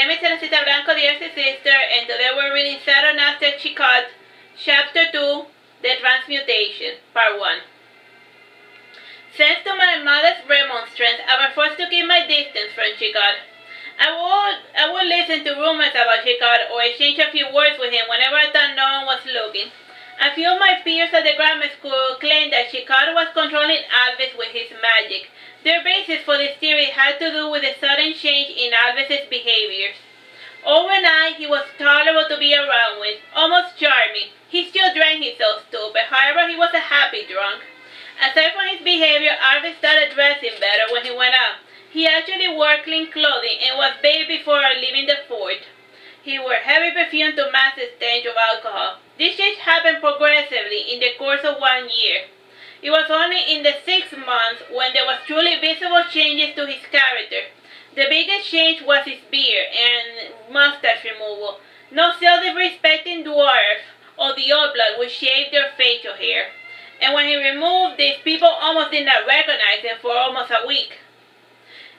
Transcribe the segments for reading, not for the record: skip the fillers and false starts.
name is Teresita Blanco, the Artsy sister, and today we're reading Saturnastra, Chicot, Chapter 2, The Transmutation, Part 1. Thanks to my mother's remonstrance, I was forced to keep my distance from Chicot. I would listen to rumors about Chicot or exchange a few words with him whenever I thought no one was looking. A few of my peers at the grammar school claimed that Chicot was controlling Alviss with his magic. Their basis for this theory had to do with the sudden change in Alviss's behaviors. Overnight, he was tolerable to be around with, almost charming. He still drank himself stupid, however, he was a happy drunk. Aside from his behavior, Alviss started dressing better when he went out. He actually wore clean clothing and was bathed before leaving the fort. He wore heavy perfume to mask the stench of alcohol. This change happened progressively in the course of 1 year. It was only in the 6th month when there was truly visible changes to his character. The biggest change was his beard and mustache removal. No self-respecting dwarf or the old blood would shave their facial hair. And when he removed this, people almost did not recognize him for almost a week.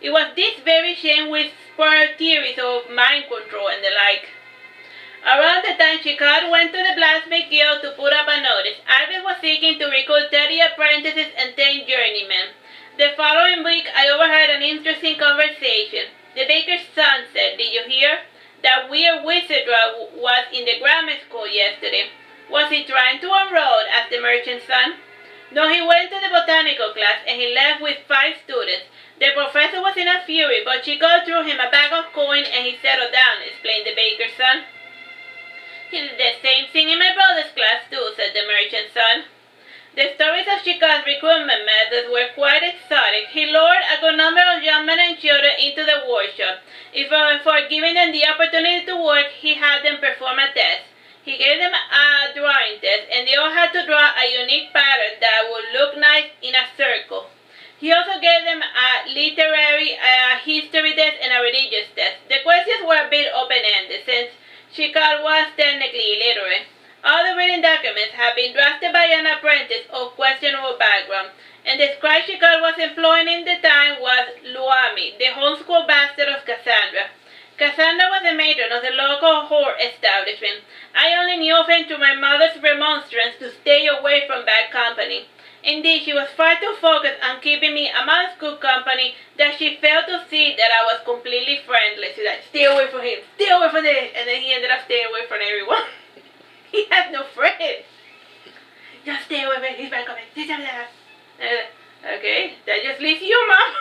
It was this very change which spurred theories of mind control and the like. Around the time Chicot went to the blacksmith guild to put up a notice, Alviss was seeking to recruit 30 apprentices and 10 journeymen. The following week, I overheard an interesting conversation. The baker's son said, "Did you hear? That weird wizard was in the grammar school yesterday." "Was he trying to enroll?" asked the merchant's son. "No, he went to the botanical class and he left with 5 students. The professor was in a fury, but Chicot threw him a bag of coin and he settled down," explained the baker's son. "He did the same thing in my brother's class too," said the merchant's son. The stories of Chicot's recruitment methods were quite exotic. He lured a good number of young men and children into the workshop. If for giving them the opportunity to work, he had them perform a test. He gave them a drawing test, and they all had to draw a unique pattern that would look nice in a circle. He also gave them a literary, history test, and a religious test. The questions were a bit open-ended, since Chicot was technically illiterate. All the written documents had been drafted by an apprentice of questionable background, and the scribe Chicot was employing in the time was Luami, the homeschool bastard of Cassandra. Cassandra was the matron of the local whore establishment. I only knew of him through my mother's remonstrance to stay away from bad company. Indeed, she was far too focused on keeping me amongst good company that she failed to see that I was completely friendless. She's like, "Stay away from him, stay away from this," and then he ended up staying away from everyone. He has no friends. "Just stay away from him, he's bad company." Okay, that just leaves you, Mom.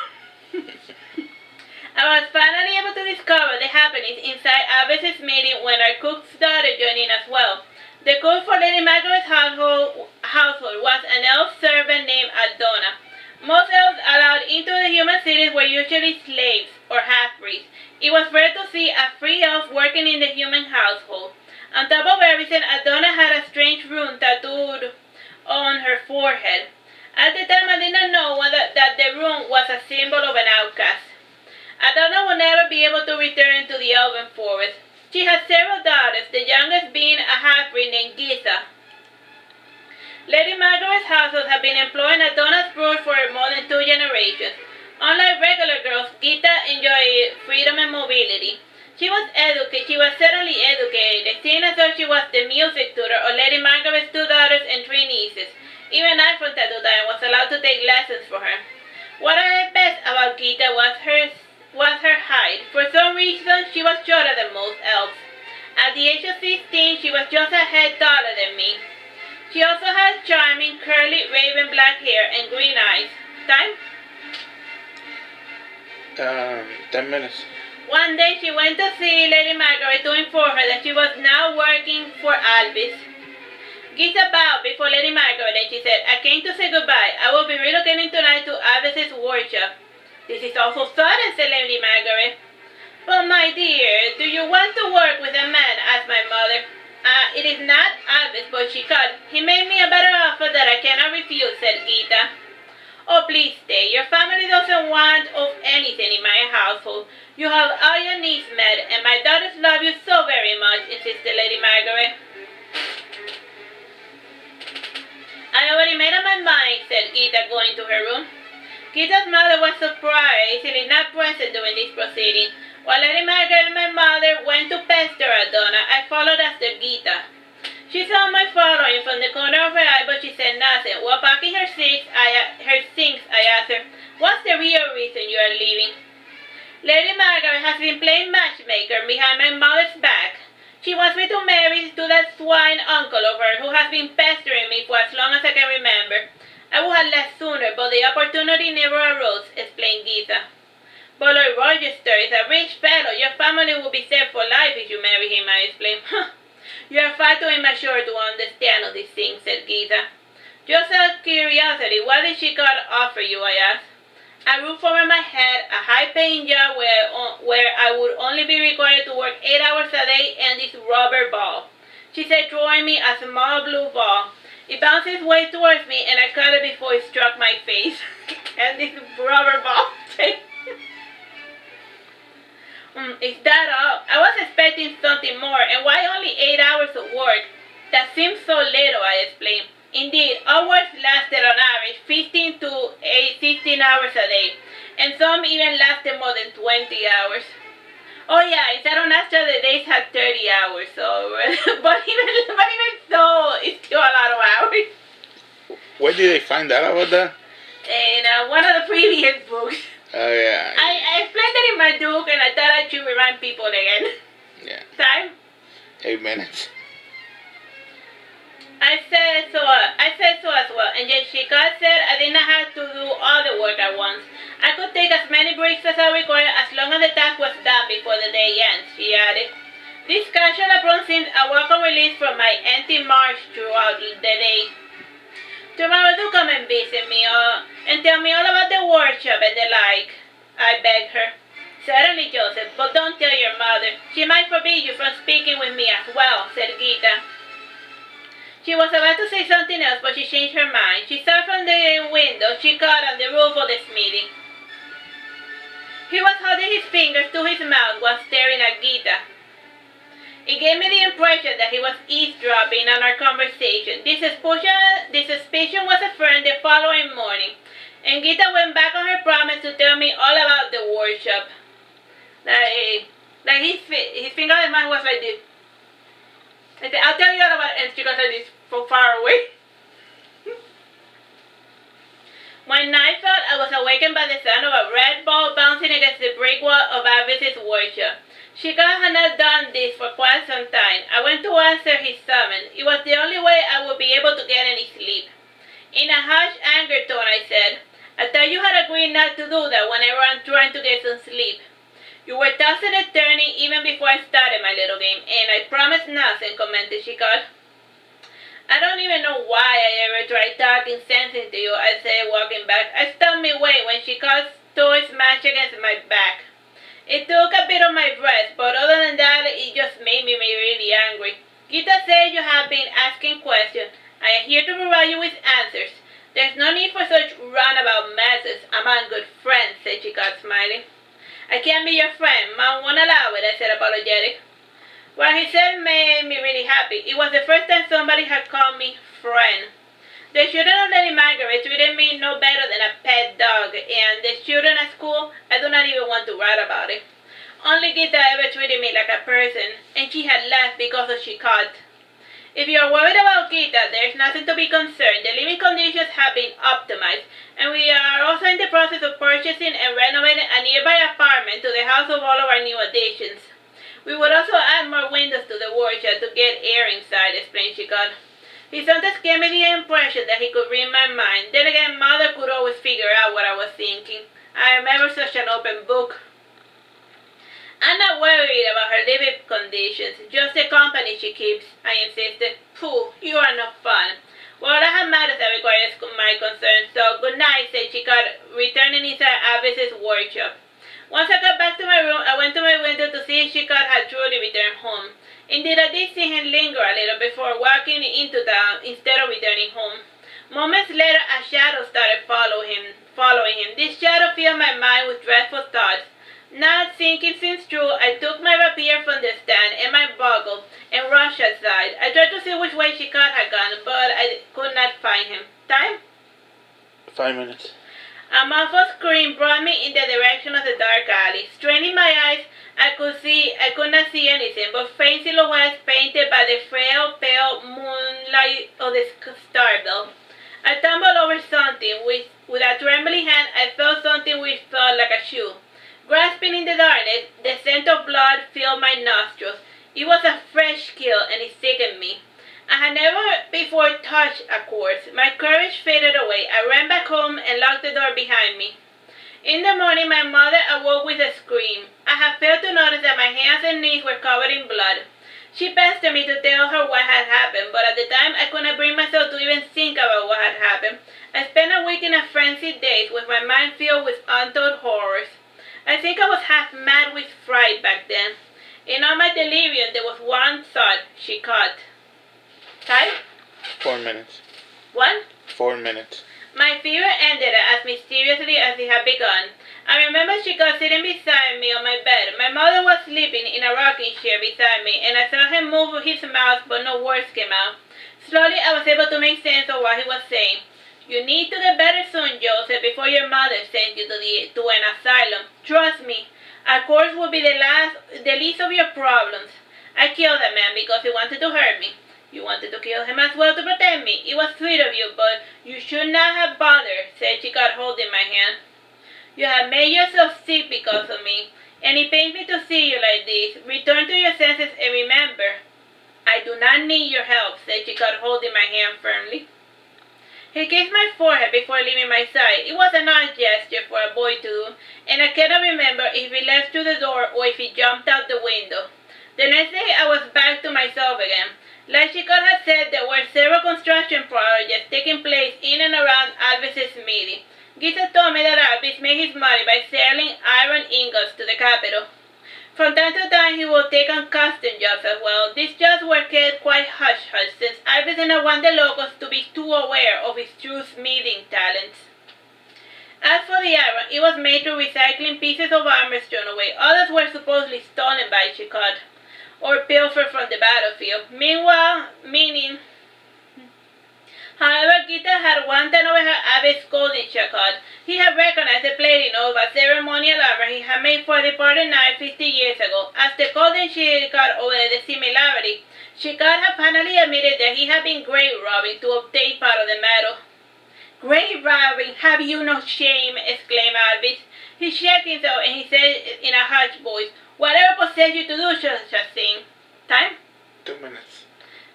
I was finally able to discover the happenings inside Alviss's meeting when our cook's daughter joined in as well. The cook for Lady Margaret's household was an elf servant named Aldona. Most elves allowed into the human cities were usually slaves or half-breeds. It was rare to see a free elf working in the human household. On top of everything, Aldona had a strange rune tattooed on her forehead. At the time, I did not know that the rune was a symbol of an outcast. Aldona would never be able to return to the elven forest. She had several daughters, the youngest being a half-breed named Giza. Lady Margaret's household had been employing Aldona's brood for more than 2 generations. Unlike regular girls, Gita enjoyed freedom and mobility. She was certainly educated, seeing as though she was the music tutor of Lady Margaret's 2 daughters and 3 nieces. Even I from time to time was allowed to take lessons for her. What I liked best about Gita was her height. For some reason, she was shorter than most elves. At the age of 16, she was just a head taller than me. She also had charming, curly, raven black hair and green eyes. Time? 10 minutes. One day, she went to see Lady Margaret to inform her that she was now working for Alviss. Giza bowed before Lady Margaret and she said, "I came to say goodbye. I will be relocating tonight to Alviss's workshop." "This is also sudden," said Lady Margaret. "But my dear, do you want to work with a man?" asked my mother. It is not Alviss, but Chicot. He made me a better offer that I cannot refuse," said Gita. "Oh, please stay. Your family doesn't want of anything in my household. You have all your needs met, and my daughters love you so very much," insisted Lady Margaret. "I already made up my mind," said Gita, going to her room. Gita's mother was surprised and not present during this proceeding. While Lady Margaret and my mother went to pester Adonna, I followed after Gita. She saw my following from the corner of her eye, but she said nothing. While packing her things, I asked her, "What's the real reason you are leaving?" Lady Margaret has been playing matchmaker behind my mother's back. She wants me to marry to that swine uncle of hers who has been pestering me for as long as I can remember. I would have left sooner, but the opportunity never arose, explained Giza. But Lord Rochester is a rich fellow. Your family will be set for life if you marry him, I explained. You are far too immature to understand all these things, said Giza. Just out of curiosity, what did Chicot offer you, I asked. A roof over my head, a high-paying job where I would only be required to work 8 hours a day, and this rubber ball. She said, throwing me a small blue ball. It bounced its way towards me, and I caught it before it struck my face. And this rubber ball. Is that all? I was expecting something more, and why only 8 hours of work? That seems so little, I explained. Indeed, hours lasted on average 15 to 16 hours a day, and some even lasted more than 20 hours. Oh yeah, in Saturnastra the days had 30 hours, so but even so, it's still a lot of hours. Where did they find out about that? In one of the previous books. Oh yeah. I explained it in my book, and I thought I should remind people again. Yeah. Time? 8 minutes. I said so as well, and yet Chicot said I did not have to do all the work at once. I could take as many breaks as I required as long as the task was done before the day ends, she added. This casual approach seemed a welcome release from my empty march throughout the day. Tomorrow do come and visit me and tell me all about the workshop and the like, I begged her. Certainly, Joseph, but don't tell your mother. She might forbid you from speaking with me as well, said Gita. She was about to say something else, but she changed her mind. She saw from the window Chicot on the roof of the smithy. He was holding his fingers to his mouth while staring at Gita. It gave me the impression that he was eavesdropping on our conversation. This suspicion was affirmed the following morning, and Gita went back on her promise to tell me all about the workshop. Like his finger in mine was like this. I said, I'll tell you all about it, and she goes like this from far away. When night fell, I was awakened by the sound of a red ball bouncing against the brick wall of Alviss's workshop. Chicot had not done this for quite some time. I went to answer his summons. It was the only way I would be able to get any sleep. In a harsh anger tone, I said, I thought you had agreed not to do that whenever I'm trying to get some sleep. You were tossing and turning even before I started my little game, and I promised nothing, commented Chicot. I don't even know why I ever tried talking sense into you, I said, walking back. I stopped midway when Chicot's toe smashed against my back. It took a bit of my breath, but other than that, it just made me really angry. Gita said you have been asking questions. I am here to provide you with answers. There's no need for such runabout messes among good friends, said Chicot, smiling. I can't be your friend. Mom won't allow it, I said, apologetic. What he said made me really happy. It was the first time somebody had called me friend. The children of Lady Margaret treated me no better than a pet dog, and the children at school, I do not even want to write about it. Only Gita ever treated me like a person, and she had left because of Chicot. If you are worried about Gita, there is nothing to be concerned. The living conditions have been optimized, and we are also in the process of purchasing and renovating a nearby apartment to the house of all of our new additions. We would also add more windows to the workshop to get air inside, explained Chicot. He sometimes gave me the impression that he could read my mind. Then again, Mother could always figure out what I was thinking. I am ever such an open book. I'm not worried about her living conditions, just the company she keeps, I insisted. Pooh, you are no fun. Well, I have matters that requires my concern, so good night, said Chicot, returning inside Alviss's workshop. Once I got back to my room, I went to my window to see if Chicot had truly returned home. Indeed, I did see him linger a little before walking into town instead of returning home. Moments later, a shadow started following him. This shadow filled my mind with dreadful thoughts. Not thinking things through, I took my rapier from the stand and my bugle and rushed outside. I tried to see which way Chicot had gone, but I could not find him. Time? 5 minutes. A muffled scream brought me in the direction of the dark alley. Straining my eyes, I could not see anything but faint silhouettes painted by the frail, pale moonlight of the star belt. I stumbled over something. With a trembling hand, I felt something which felt like a shoe. Grasping in the darkness, the scent of blood filled my nostrils. It was a fresh kill, and it sickened me. I had never before touched a corpse. My courage faded away. I ran back home and locked the door behind me. In the morning, my mother awoke with a scream. I had failed to notice that my hands and knees were covered in blood. She pestered me to tell her what had happened, but at the time I could not bring myself to even think about what had happened. I spent a week in a frenzied daze with my mind filled with untold horrors. I think I was half mad with fright back then. In all my delirium, there was one thought: Chicot. Time? 4 minutes. What? 4 minutes. My fever ended as mysteriously as it had begun. I remember Chicot sitting beside me on my bed. My mother was sleeping in a rocking chair beside me, and I saw him move his mouth, but no words came out. Slowly, I was able to make sense of what he was saying. You need to get better soon, Joseph, before your mother sends you to an asylum. Trust me, a course will be the least of your problems. I killed that man because he wanted to hurt me. You wanted to kill him as well to protect me. It was sweet of you, but you should not have bothered, said Chicot, holding my hand. You have made yourself sick because of me, and it pains me to see you like this. Return to your senses and remember, I do not need your help, said Chicot, holding my hand firmly. He kissed my forehead before leaving my side. It was an odd gesture for a boy to do, and I cannot remember if he left through the door or if he jumped out the window. The next day, I was back to myself again. Like Chicot had said, there were several construction projects taking place in and around Alviss's smithy. Giza told me that Alviss made his money by selling iron ingots to the capital. From time to time, he would take on custom jobs as well. These jobs were kept quite hush-hush, since Alviss did not want the locals to be too aware of his true smithing talents. As for the iron, it was made through recycling pieces of armor thrown away. Others were supposedly stolen by Chicot, or pilfered from the battlefield. However, Gita had one time overheard Alviss scolding Chicot. He had recognized the plating of a ceremonial armor he had made for the party night 50 years ago. After scolding Chicot over the similarity, Chicot had finally admitted that he had been grave robbing to obtain part of the metal. Grave robbing! Have you no shame? Exclaimed Alviss. He shook himself and he said in a hushed voice, whatever possessed you to do such a thing? Time? 2 minutes.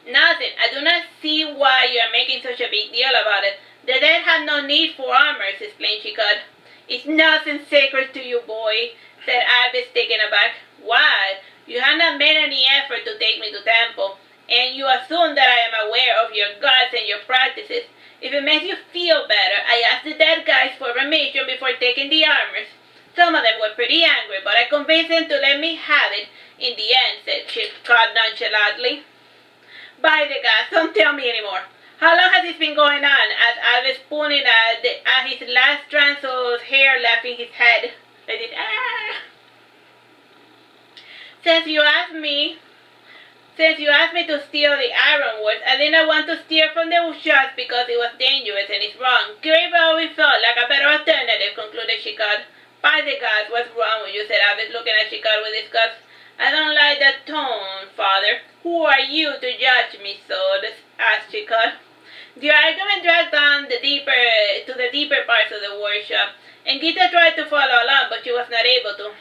Nothing. I do not see why you are making such a big deal about it. The dead have no need for armors, explained Chicot. It's nothing sacred to you, boy, said Alviss, taken aback. Why? You have not made any effort to take me to temple, and you assume that I am aware of your gods and your practices. If it makes you feel better, I asked the dead guys for permission before taking the armors. Some of them were pretty angry, but I convinced them to let me have it in the end, said Chicot nonchalantly. By the gods, don't tell me anymore. How long has this been going on? Asked Alviss, pulling at his last strands of hair left in his head. I did, Since you asked me to steal the iron words, I did not want to steal from the shots because it was dangerous and it's wrong. Grave always felt like a better alternative, concluded Chicot. By the gods, what's wrong with you? Said Alviss, looking at Chicot with disgust. I don't like that tone, father. Who are you to judge me so? Asked Chicot. The argument dragged on to the deeper parts of the workshop, and Gita tried to follow along, but she was not able to.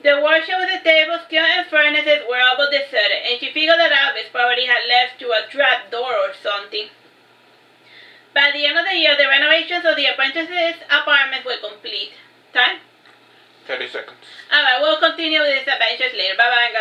The workshop with the tables, kiln, and furnaces were all deserted, and she figured that Alviss probably had left through a trap door or something. By the end of the year, the renovations of the apprentices' apartments were complete. Time? 30 seconds. Alright, we'll continue with these adventures later. Bye-bye, guys.